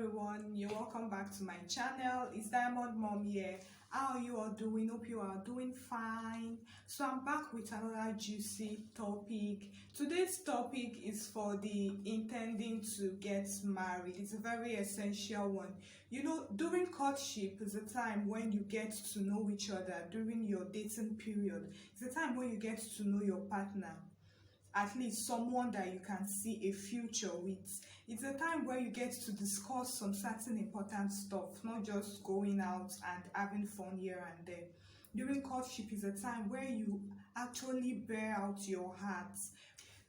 everyone, you're welcome back to my channel. It's Diamond Mom here. How are you all doing? Hope you are doing fine. So I'm back with another juicy topic. Today's topic is for the intending to get married. It's a very essential one. You know, during courtship is a time when you get to know each other. During your dating period, it's a time when you get to know your partner, at least someone that you can see a future with. It's a time where you get to discuss some certain important stuff, not just going out and having fun here and there. During courtship is a time where you actually bear out your heart.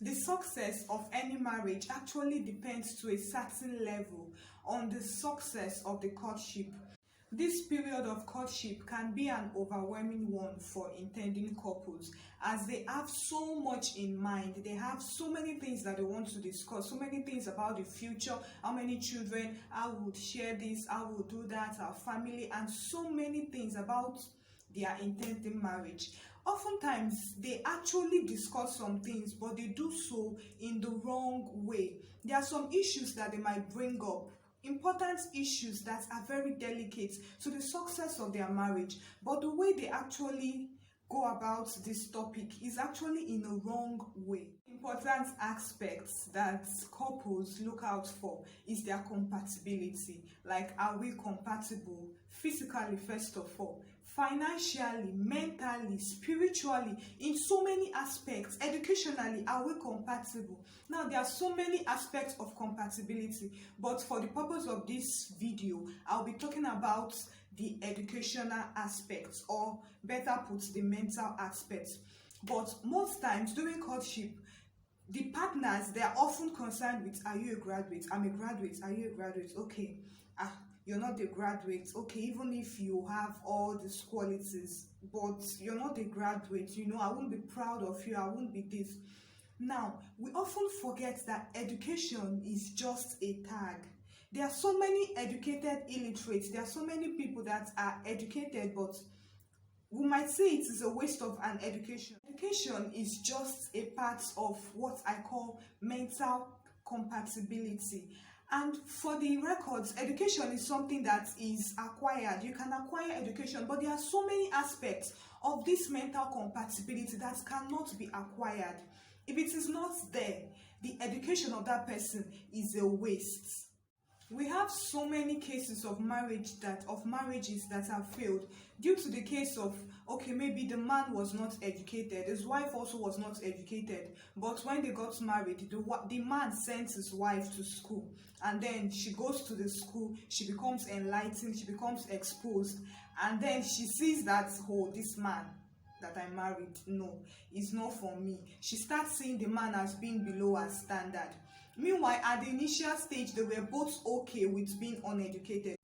The success of any marriage actually depends to a certain level on the success of the courtship. This period of courtship can be an overwhelming one for intending couples, as they have so much in mind. They have so many things that they want to discuss, so many things about the future, how many children, how we would share this, how we would do that, our family, and so many things about their intending marriage. Oftentimes, they actually discuss some things, but they do so in the wrong way. There are some issues that they might bring up, important issues that are very delicate to the success of their marriage, but the way they actually go about this topic is actually in a wrong way. Important aspects that couples look out for is their compatibility. Like, are we compatible physically, first of all, financially, mentally, spiritually, in so many aspects, educationally, are we compatible? Now, there are so many aspects of compatibility, but for the purpose of this video, I'll be talking about the educational aspects, or better put, the mental aspects. But most times during courtship, the partners, they are often concerned with, are you a graduate? I'm a graduate. Are you a graduate? Okay. You're not a graduate. Okay, even if you have all these qualities, but you're not a graduate, you know, I won't be proud of you, I won't be this. Now, we often forget that education is just a tag. There are so many educated illiterates. There are so many people that are educated, but we might say it is a waste of an education. Education is just a part of what I call mental compatibility. And for the records, education is something that is acquired. You can acquire education, but there are so many aspects of this mental compatibility that cannot be acquired. If it is not there, the education of that person is a waste. We have so many cases of marriages that have failed due to the case of, okay, maybe the man was not educated, his wife also was not educated, but when they got married, the man sent his wife to school, and then she goes to the school, she becomes enlightened, she becomes exposed, and then she sees that, oh, this man that I married, no, it's not for me. She starts seeing the man as being below her standard. Meanwhile, at the initial stage, they were both okay with being uneducated.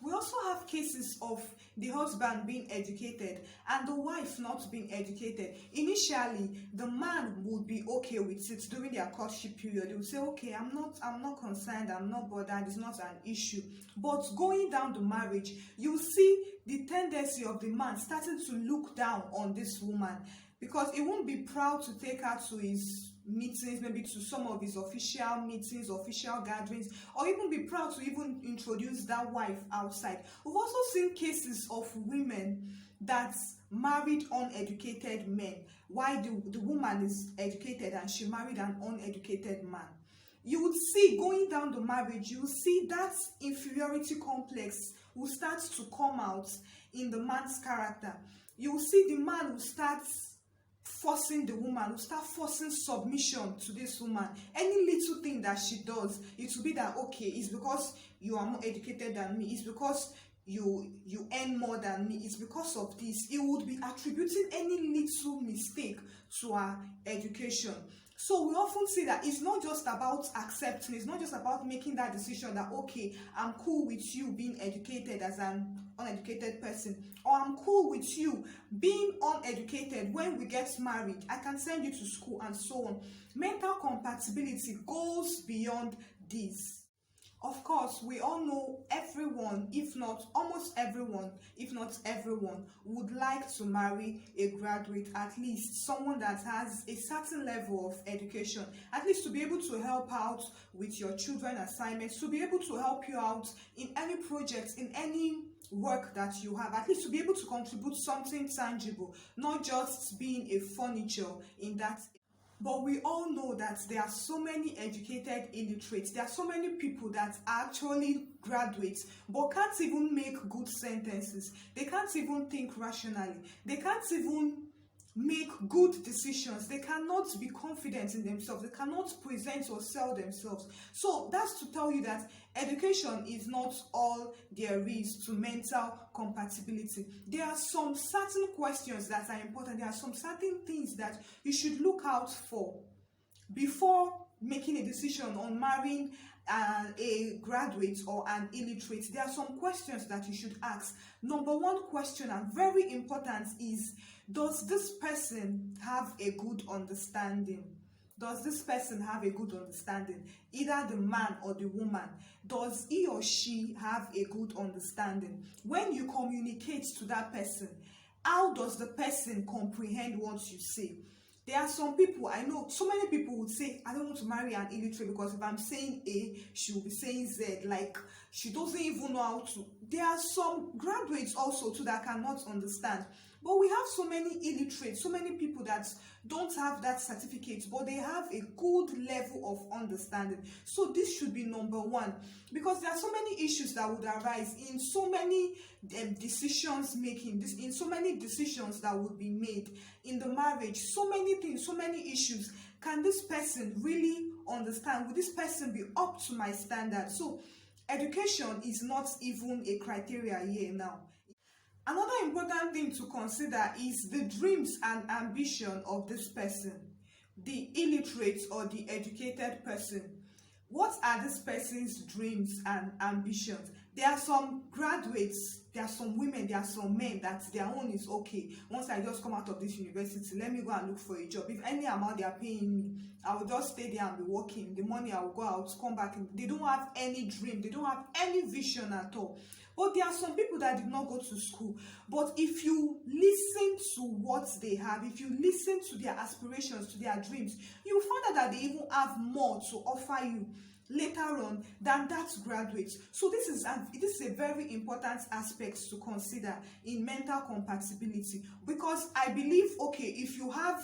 We also have cases of the husband being educated and the wife not being educated. Initially, the man would be okay with it during their courtship period. He would say, okay, I'm not concerned, I'm not bothered, it's not an issue. But going down the marriage, you see the tendency of the man starting to look down on this woman, because he won't be proud to take her to his meetings, maybe to some of his official meetings, official gatherings, or even be proud to even introduce that wife outside. We've also seen cases of women that married uneducated men, while the woman is educated and she married an uneducated man. You would see, going down the marriage, you will see that inferiority complex will start to come out in the man's character. You will see the man will start forcing the woman, will start forcing submission to this woman. Any little thing that she does, it will be that, okay, it's because you are more educated than me, it's because you earn more than me, it's because of this. It would be attributing any little mistake to her education. So we often see that it's not just about accepting, it's not just about making that decision that, okay, I'm cool with you being educated as an uneducated person, or I'm cool with you being uneducated. When we get married, I can send you to school, and so on. Mental compatibility goes beyond this. Of course, we all know everyone, if not almost everyone, if not everyone, would like to marry a graduate, at least someone that has a certain level of education, at least to be able to help out with your children assignments, to be able to help you out in any project, in any work that you have, at least to be able to contribute something tangible, not just being a furniture in that. But we all know that there are so many educated illiterates. There are so many people that are actually graduates but can't even make good sentences. They can't even think rationally. They can't even make good decisions. They cannot be confident in themselves. They cannot present or sell themselves. So that's to tell you that education is not all there is to mental compatibility. There are some certain questions that are important. There are some certain things that you should look out for before making a decision on marrying a graduate or an illiterate. There are some questions that you should ask. Number one question, and very important, is, does this person have a good understanding? Does this person have a good understanding? Either the man or the woman. Does he or she have a good understanding? When you communicate to that person, how does the person comprehend what you say? There are some people, I know so many people would say, I don't want to marry an illiterate because if I'm saying A, she will be saying Z. Like, she doesn't even know how to. There are some graduates also too that cannot understand. But we have so many illiterates, so many people that don't have that certificate, but they have a good level of understanding. So this should be number one, because there are so many issues that would arise in so many decisions making, in so many decisions that would be made in the marriage. So many things, so many issues. Can this person really understand? Will this person be up to my standard? So education is not even a criteria here now. Another important thing to consider is the dreams and ambition of this person, the illiterate or the educated person. What are this person's dreams and ambitions? There are some graduates, there are some women, there are some men that their own is, okay, once I just come out of this university, let me go and look for a job. If any amount they are paying me, I will just stay there and be working. The money I will go out, come back. They don't have any dream. They don't have any vision at all. But there are some people that did not go to school. But if you listen to what they have, if you listen to their aspirations, to their dreams, you will find out that they even have more to offer you later on than that graduate. So this is a very important aspect to consider in mental compatibility, because I believe, okay, if you have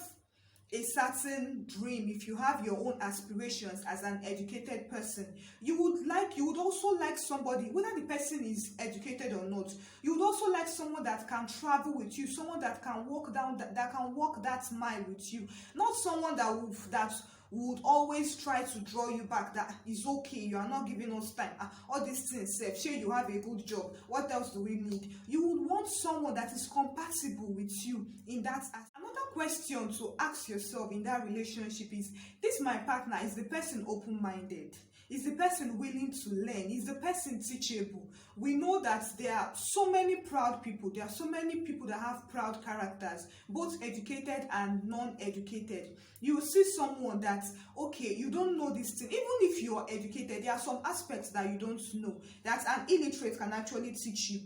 a certain dream, if you have your own aspirations as an educated person, you would also like somebody, whether the person is educated or not, you would also like someone that can travel with you, someone that can walk that mile with you, not someone that would always try to draw you back, that is okay, you are not giving us time, all these things, sure, you have a good job, what else do we need? You would want someone that is compatible with you in that aspect. Another question to ask yourself in that relationship is, this my partner, is the person open-minded? Is the person willing to learn? Is the person teachable? We know that there are so many proud people. There are so many people that have proud characters, both educated and non-educated. You will see someone that, okay, you don't know this thing. Even if you are educated, there are some aspects that you don't know that an illiterate can actually teach you.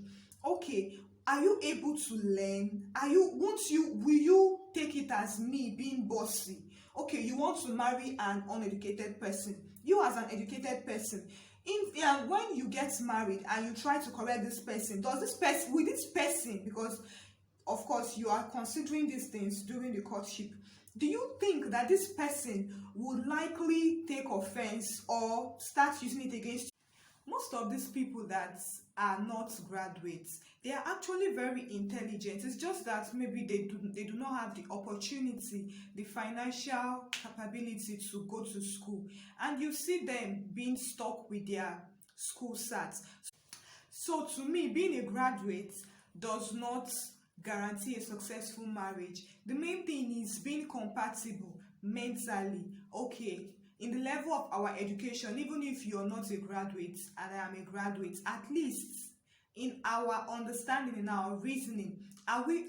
Okay, are you able to learn? Will you take it as me being bossy? Okay, you want to marry an uneducated person. You as an educated person, when you get married and you try to correct this person, will this person, because of course you are considering these things during the courtship, do you think that this person would likely take offense or start using it against you? Most of these people that are not graduates, they are actually very intelligent. It's just that maybe they do not have the opportunity, the financial capability to go to school, and you see them being stuck with their school sats. So to me, being a graduate does not guarantee a successful marriage. The main thing is being compatible mentally. Okay, in the level of our education, even if you're not a graduate and I am a graduate, at least in our understanding, in our reasoning? Are we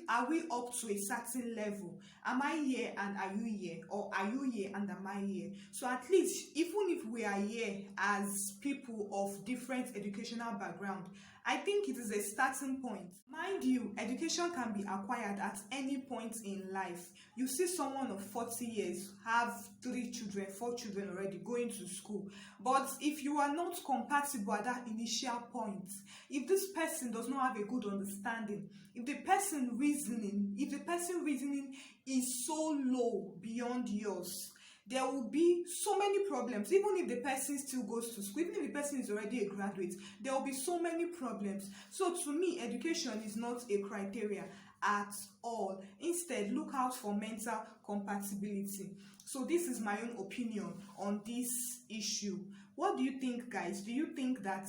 up to a certain level? Am I here and are you here, or are you here and am I here? So at least, even if we are here as people of different educational background, I think it is a starting point. Mind you, education can be acquired at any point in life. You see someone of 40 years have 3 children, 4 children already going to school. But if you are not compatible at that initial point, if this person does not have a good understanding, if the person reasoning is so low beyond yours, there will be so many problems. Even if the person still goes to school, even if the person is already a graduate, there will be so many problems. So to me, education is not a criteria at all. Instead, look out for mental compatibility. So this is my own opinion on this issue. What do you think, guys? Do you think that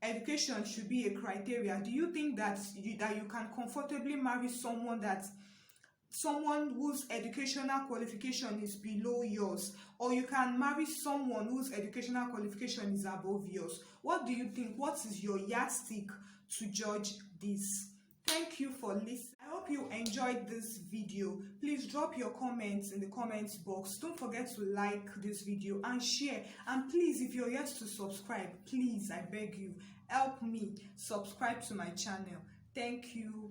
education should be a criteria? Do you think that you can comfortably marry someone whose educational qualification is below yours, or you can marry someone whose educational qualification is above yours? What do you think? What is your yardstick to judge this? Thank you for listening. I hope you enjoyed this video. Please drop your comments in the comments box. Don't forget to like this video and share. And please, if you're yet to subscribe, please, I beg you, help me subscribe to my channel. Thank you.